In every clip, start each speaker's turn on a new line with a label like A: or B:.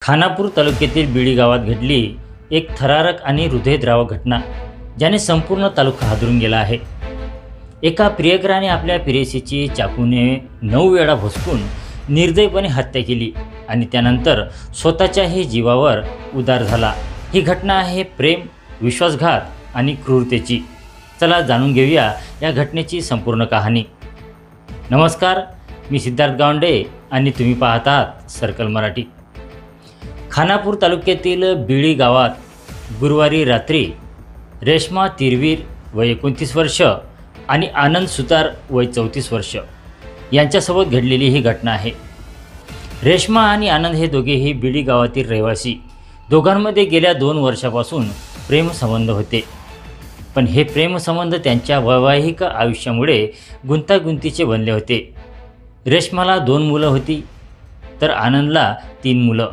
A: खानापूर तालुक्यातील बिडी गावात घडली एक थरारक आणि हृदयद्रावक घटना, ज्याने संपूर्ण तालुका हादरून गेला आहे। एका प्रियकराने आपल्या प्रेयसीची चाकूने 9 वेळा भोसकून निर्दयपणे हत्या केली आणि त्यानंतर स्वतःच्याही जीवावर उदार झाला। ही घटना आहे प्रेम, विश्वासघात आणि क्रूरतेची। चला जाणून घेऊया या घटनेची संपूर्ण कहाणी। नमस्कार, मी सिद्धार्थ गावंडे आणि तुम्ही पाहत आहात सर्कल मराठी। खानापूर तालुक्यातील बिडी गावात गुरुवारी रात्री रेश्मा तिरवीर वय 29 वर्ष आणि आनंद सुतार वय 34 वर्ष यांच्यासोबत घडलेली ही घटना आहे। रेश्मा आणि आनंद हे दोघेही बिडी गावातील रहिवासी। दोघांमध्ये गेल्या 2 वर्षापासून प्रेमसंबंध होते, पण हे प्रेमसंबंध त्यांच्या वैवाहिक आयुष्यामुळे गुंतागुंतीचे बनले होते। रेश्माला 2 मुलं होती, तर आनंदला 3 मुलं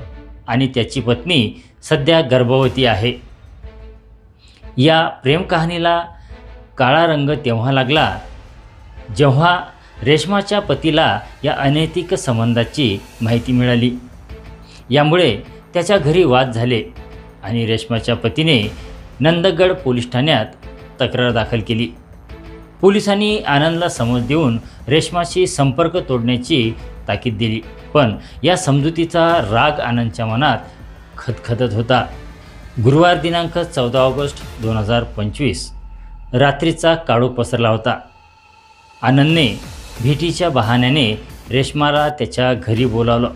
A: आणि त्याची पत्नी सध्या गर्भवती आहे। या प्रेम कहाणीला काळा रंग तेव्हा लागला जेव्हा रेश्माच्या पतीला या अनैतिक संबंधाची माहिती मिळाली। यामुळे त्याच्या घरी वाद झाले आणि रेश्माच्या पतीने नंदगड पोलीस ठाण्यात तक्रार दाखल केली। पोलिसांनी आनंदला समज देऊन रेश्माशी संपर्क तोडण्याची ताकीद दिली, पण या समजुतीचा राग आनंदच्या मनात खदखदत होता। गुरुवार दिनांक 14 ऑगस्ट 2025 रात्रीचा काळोख पसरला होता। आनंदने भेटीच्या बहाण्याने रेश्माला त्याच्या घरी बोलावलं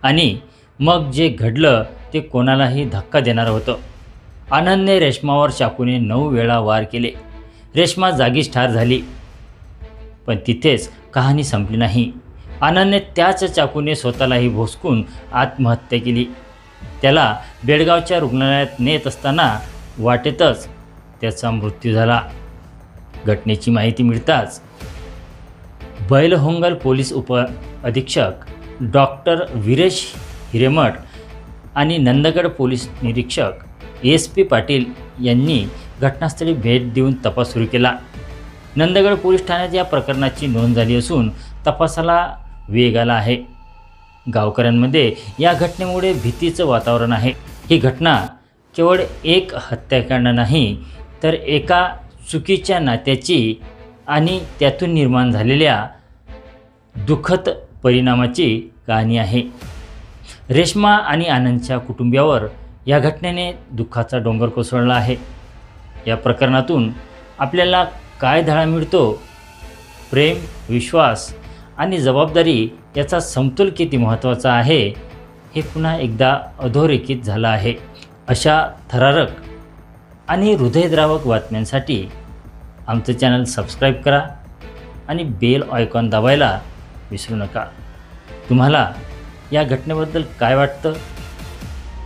A: आणि मग जे घडलं ते कोणालाही धक्का देणारं होतं। आनंदने रेश्मावर चाकूने 9 वेळा वार केले। रेश्मा जागीच ठार झाली, पण तिथेच कहाणी संपली नाही। आनंदने त्याच चाकूने स्वतःलाही भोसकून आत्महत्या केली। त्याला बेळगावच्या रुग्णालयात नेत असताना वाटेतच त्याचा मृत्यू झाला। घटनेची माहिती मिळताच बैलहोंगल पोलीस उपअधीक्षक डॉक्टर वीरेश हिरेमठ आणि नंदगड पोलीस निरीक्षक SP पाटील यांनी घटनास्थळी भेट देऊन तपास सुरू केला। नंदगड पोलीस ठाण्यात या प्रकरणाची नोंद झाली असून तपासाला वेग आला आहे। गावकऱ्यांमध्ये या घटनेमुळे भीतीचं वातावरण आहे। ही घटना केवळ एक हत्याकांड नाही, तर एका चुकीच्या नात्याची आणि त्यातून निर्माण झालेल्या दुःखद परिणामाची कहाणी आहे। रेश्मा आणि आनंदच्या कुटुंबियावर या घटनेने दुःखाचा डोंगर कोसळला आहे। या प्रकरणातून आपल्याला काय धडा मिळतो? प्रेम, विश्वास आणि जबाबदारी याचा समतोल किती महत्त्वाचा आहे हे पुन्हा एकदा अधोरेखित झालं आहे। अशा थरारक आणि हृदयद्रावक बातम्यांसाठी आमचं चॅनल सबस्क्राईब करा आणि बेल आयकॉन दाबायला विसरू नका। तुम्हाला या घटनेबद्दल काय वाटतं?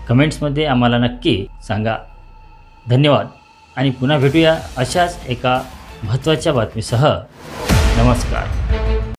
A: कमेंट्समध्ये आम्हाला नक्की सांगा। धन्यवाद आणि पुन्हा भेटूया अशाच एका महत्त्वाच्या बातमीसह। नमस्कार।